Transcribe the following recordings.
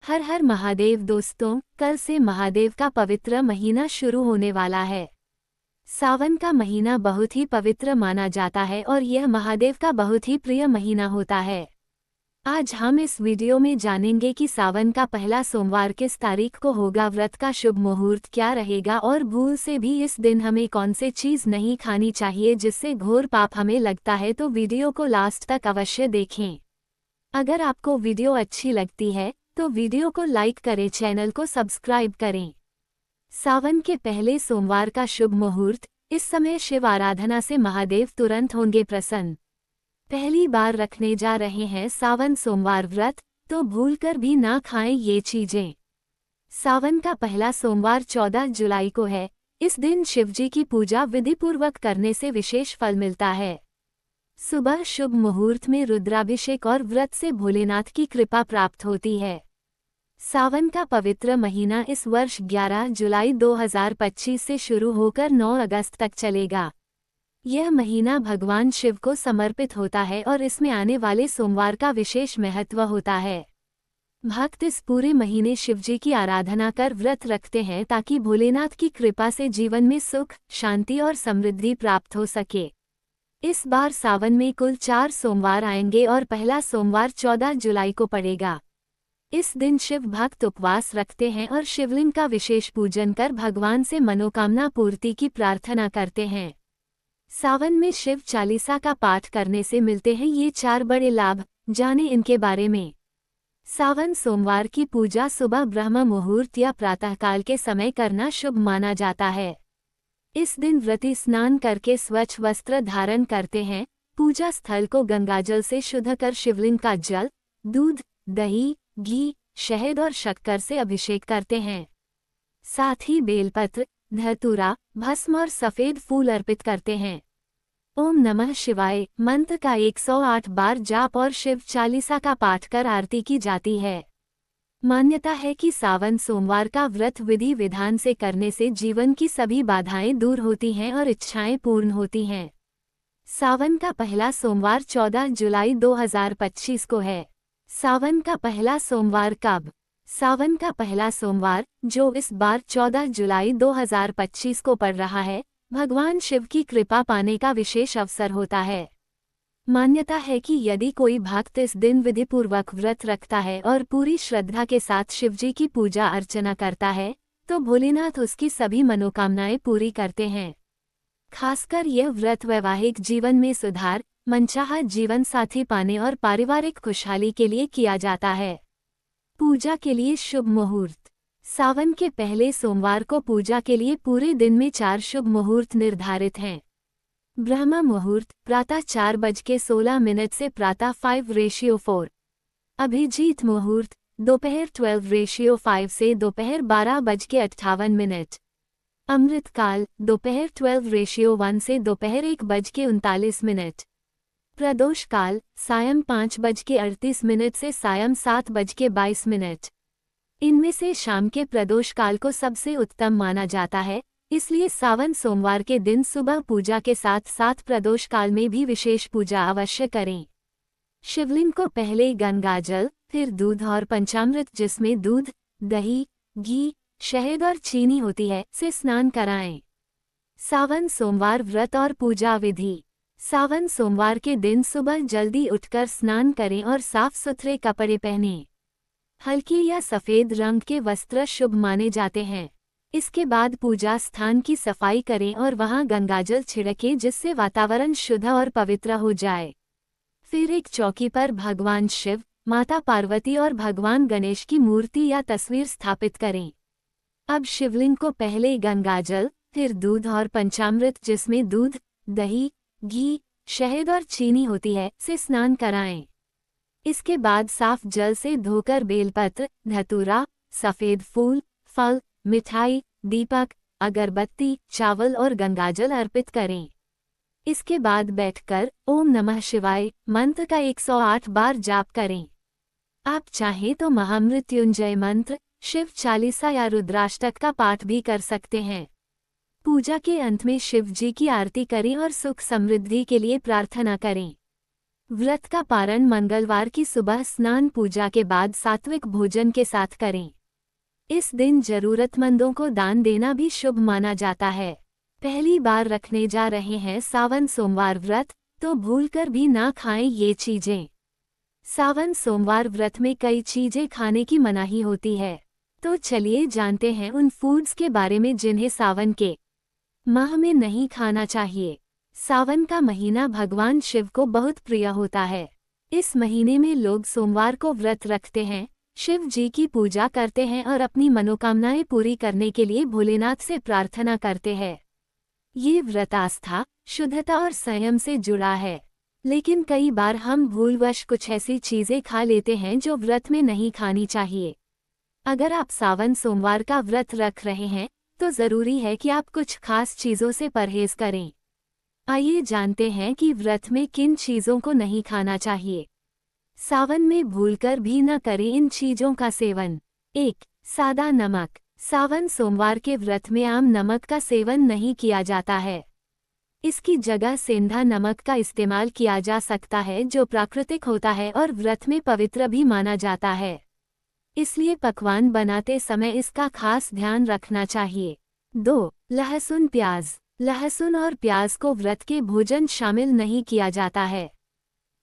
हर हर महादेव दोस्तों, कल से महादेव का पवित्र महीना शुरू होने वाला है। सावन का महीना बहुत ही पवित्र माना जाता है और यह महादेव का बहुत ही प्रिय महीना होता है। आज हम इस वीडियो में जानेंगे कि सावन का पहला सोमवार किस तारीख को होगा, व्रत का शुभ मुहूर्त क्या रहेगा और भूल से भी इस दिन हमें कौन से चीज़ नहीं खानी चाहिए जिससे घोर पाप हमें लगता है। तो वीडियो को लास्ट तक अवश्य देखें। अगर आपको वीडियो अच्छी लगती है तो वीडियो को लाइक करें, चैनल को सब्सक्राइब करें। सावन के पहले सोमवार का शुभ मुहूर्त। इस समय शिव आराधना से महादेव तुरंत होंगे प्रसन्न। पहली बार रखने जा रहे हैं सावन सोमवार व्रत, तो भूलकर भी ना खाएं ये चीजें। सावन का पहला सोमवार 14 जुलाई को है। इस दिन शिवजी की पूजा विधिपूर्वक करने से विशेष फल मिलता है। सुबह शुभ मुहूर्त में रुद्राभिषेक और व्रत से भोलेनाथ की कृपा प्राप्त होती है। सावन का पवित्र महीना इस वर्ष 11 जुलाई 2025 से शुरू होकर 9 अगस्त तक चलेगा। यह महीना भगवान शिव को समर्पित होता है और इसमें आने वाले सोमवार का विशेष महत्व होता है। भक्त इस पूरे महीने शिवजी की आराधना कर व्रत रखते हैं ताकि भोलेनाथ की कृपा से जीवन में सुख, शांति और समृद्धि प्राप्त हो सके। इस बार सावन में कुल 4 सोमवार आएंगे और पहला सोमवार 14 जुलाई को पड़ेगा। इस दिन शिव भक्त उपवास रखते हैं और शिवलिंग का विशेष पूजन कर भगवान से मनोकामना पूर्ति की प्रार्थना करते हैं। सावन में शिव चालीसा का पाठ करने से मिलते हैं ये 4 बड़े लाभ, जाने इनके बारे में। सावन सोमवार की पूजा सुबह ब्रह्म मुहूर्त या प्रातःकाल के समय करना शुभ माना जाता है। इस दिन व्रती स्नान करके स्वच्छ वस्त्र धारण करते हैं। पूजा स्थल को गंगाजल से शुद्ध कर शिवलिंग का जल, दूध, दही, घी, शहद और शक्कर से अभिषेक करते हैं। साथ ही बेलपत्र, धतूरा, भस्म और सफेद फूल अर्पित करते हैं। ओम नमः शिवाय मंत्र का 108 बार जाप और शिव चालीसा का पाठ कर आरती की जाती है। मान्यता है कि सावन सोमवार का व्रत विधि विधान से करने से जीवन की सभी बाधाएं दूर होती हैं और इच्छाएं पूर्ण होती हैं। सावन का पहला सोमवार 14 जुलाई 2025 को है। सावन का पहला सोमवार कब? सावन का पहला सोमवार, जो इस बार 14 जुलाई 2025 को पड़ रहा है, भगवान शिव की कृपा पाने का विशेष अवसर होता है। मान्यता है कि यदि कोई भक्त इस दिन विधिपूर्वक व्रत रखता है और पूरी श्रद्धा के साथ शिवजी की पूजा अर्चना करता है, तो भोलेनाथ उसकी सभी मनोकामनाएं पूरी करते हैं। खासकर यह व्रत वैवाहिक जीवन में सुधार, मनचाहा जीवन साथी पाने और पारिवारिक खुशहाली के लिए किया जाता है। पूजा के लिए शुभ मुहूर्त। सावन के पहले सोमवार को पूजा के लिए पूरे दिन में 4 शुभ मुहूर्त निर्धारित हैं। ब्रह्म मुहूर्त प्रातः 4:16 से प्रातः 5:4। अभिजीत मुहूर्त दोपहर 12:5 से दोपहर 12:58। अमृतकाल दोपहर 12:1 से दोपहर 1:39। प्रदोष काल सायं 5:38 से सायं 7:22। इनमें से शाम के प्रदोष काल को सबसे उत्तम माना जाता है, इसलिए सावन सोमवार के दिन सुबह पूजा के साथ साथ प्रदोष काल में भी विशेष पूजा अवश्य करें। शिवलिंग को पहले गंगाजल, फिर दूध और पंचामृत, जिसमें दूध, दही, घी, शहद और चीनी होती है, से स्नान कराएं। सावन सोमवार व्रत और पूजा विधि। सावन सोमवार के दिन सुबह जल्दी उठकर स्नान करें और साफ सुथरे कपड़े पहनें। हल्के या सफ़ेद रंग के वस्त्र शुभ माने जाते हैं। इसके बाद पूजा स्थान की सफाई करें और वहां गंगाजल छिड़कें, जिससे वातावरण शुद्ध और पवित्र हो जाए। फिर एक चौकी पर भगवान शिव, माता पार्वती और भगवान गणेश की मूर्ति या तस्वीर स्थापित करें। अब शिवलिंग को पहले गंगाजल, फिर दूध और पंचामृत, जिसमें दूध, दही, घी, शहद और चीनी होती है, से स्नान कराएं। इसके बाद साफ जल से धोकर बेलपत्र, धतूरा, सफेद फूल, फल, मिठाई, दीपक, अगरबत्ती, चावल और गंगाजल अर्पित करें। इसके बाद बैठकर ओम नमः शिवाय मंत्र का 108 बार जाप करें। आप चाहें तो महामृत्युंजय मंत्र, शिव चालीसा या रुद्राष्टक का पाठ भी कर सकते हैं। पूजा के अंत में शिव जी की आरती करें और सुख समृद्धि के लिए प्रार्थना करें। व्रत का पारण मंगलवार की सुबह स्नान पूजा के बाद सात्विक भोजन के साथ करें। इस दिन जरूरतमंदों को दान देना भी शुभ माना जाता है। पहली बार रखने जा रहे हैं सावन सोमवार व्रत, तो भूलकर भी ना खाएं ये चीजें। सावन सोमवार व्रत में कई चीजें खाने की मनाही होती है, तो चलिए जानते हैं उन फूड्स के बारे में जिन्हें सावन के माह में नहीं खाना चाहिए। सावन का महीना भगवान शिव को बहुत प्रिय होता है। इस महीने में लोग सोमवार को व्रत रखते हैं, शिव जी की पूजा करते हैं और अपनी मनोकामनाएं पूरी करने के लिए भोलेनाथ से प्रार्थना करते हैं। ये व्रत आस्था, शुद्धता और संयम से जुड़ा है। लेकिन कई बार हम भूलवश कुछ ऐसी चीजें खा लेते हैं जो व्रत में नहीं खानी चाहिए। अगर आप सावन सोमवार का व्रत रख रहे हैं तो जरूरी है कि आप कुछ खास चीजों से परहेज करें। आइए जानते हैं कि व्रत में किन चीजों को नहीं खाना चाहिए। सावन में भूलकर भी न करें इन चीजों का सेवन। 1. सादा नमक। सावन सोमवार के व्रत में आम नमक का सेवन नहीं किया जाता है। इसकी जगह सेंधा नमक का इस्तेमाल किया जा सकता है, जो प्राकृतिक होता है और व्रत में पवित्र भी माना जाता है। इसलिए पकवान बनाते समय इसका खास ध्यान रखना चाहिए। 2. लहसुन प्याज। लहसुन और प्याज को व्रत के भोजन शामिल नहीं किया जाता है,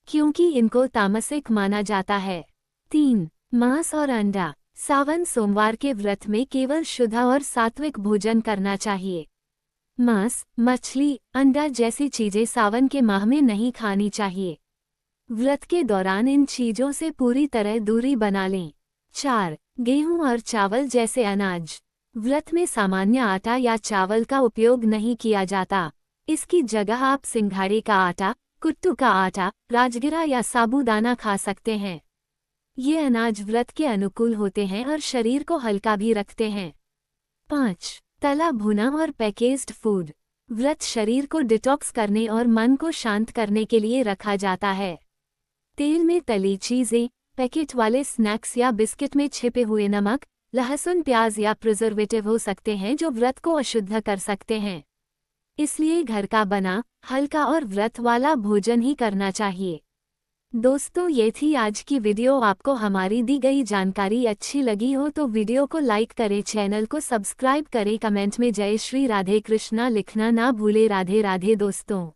क्योंकि इनको तामसिक माना जाता है। 3. मांस और अंडा। सावन सोमवार के व्रत में केवल शुद्ध और सात्विक भोजन करना चाहिए। मांस, मछली, अंडा जैसी चीजें सावन के माह में नहीं खानी चाहिए। व्रत के दौरान इन चीजों से पूरी तरह दूरी बना लें। 4. गेहूं और चावल जैसे अनाज। व्रत में सामान्य आटा या चावल का उपयोग नहीं किया जाता। इसकी जगह आप सिंघाड़े का आटा, कुट्टू का आटा, राजगिरा या साबूदाना खा सकते हैं। ये अनाज व्रत के अनुकूल होते हैं और शरीर को हल्का भी रखते हैं। 5. तला भुना और पैकेज्ड फूड। व्रत शरीर को डिटॉक्स करने और मन को शांत करने के लिए रखा जाता है। तेल में तली चीजें, पैकेट वाले स्नैक्स या बिस्किट में छिपे हुए नमक, लहसुन, प्याज या प्रिजर्वेटिव हो सकते हैं जो व्रत को अशुद्ध कर सकते हैं। इसलिए घर का बना, हल्का और व्रत वाला भोजन ही करना चाहिए। दोस्तों, ये थी आज की वीडियो। आपको हमारी दी गई जानकारी अच्छी लगी हो तो वीडियो को लाइक करें, चैनल को सब्सक्राइब करें, कमेंट में जय श्री राधे कृष्णा लिखना ना भूले। राधे राधे दोस्तों।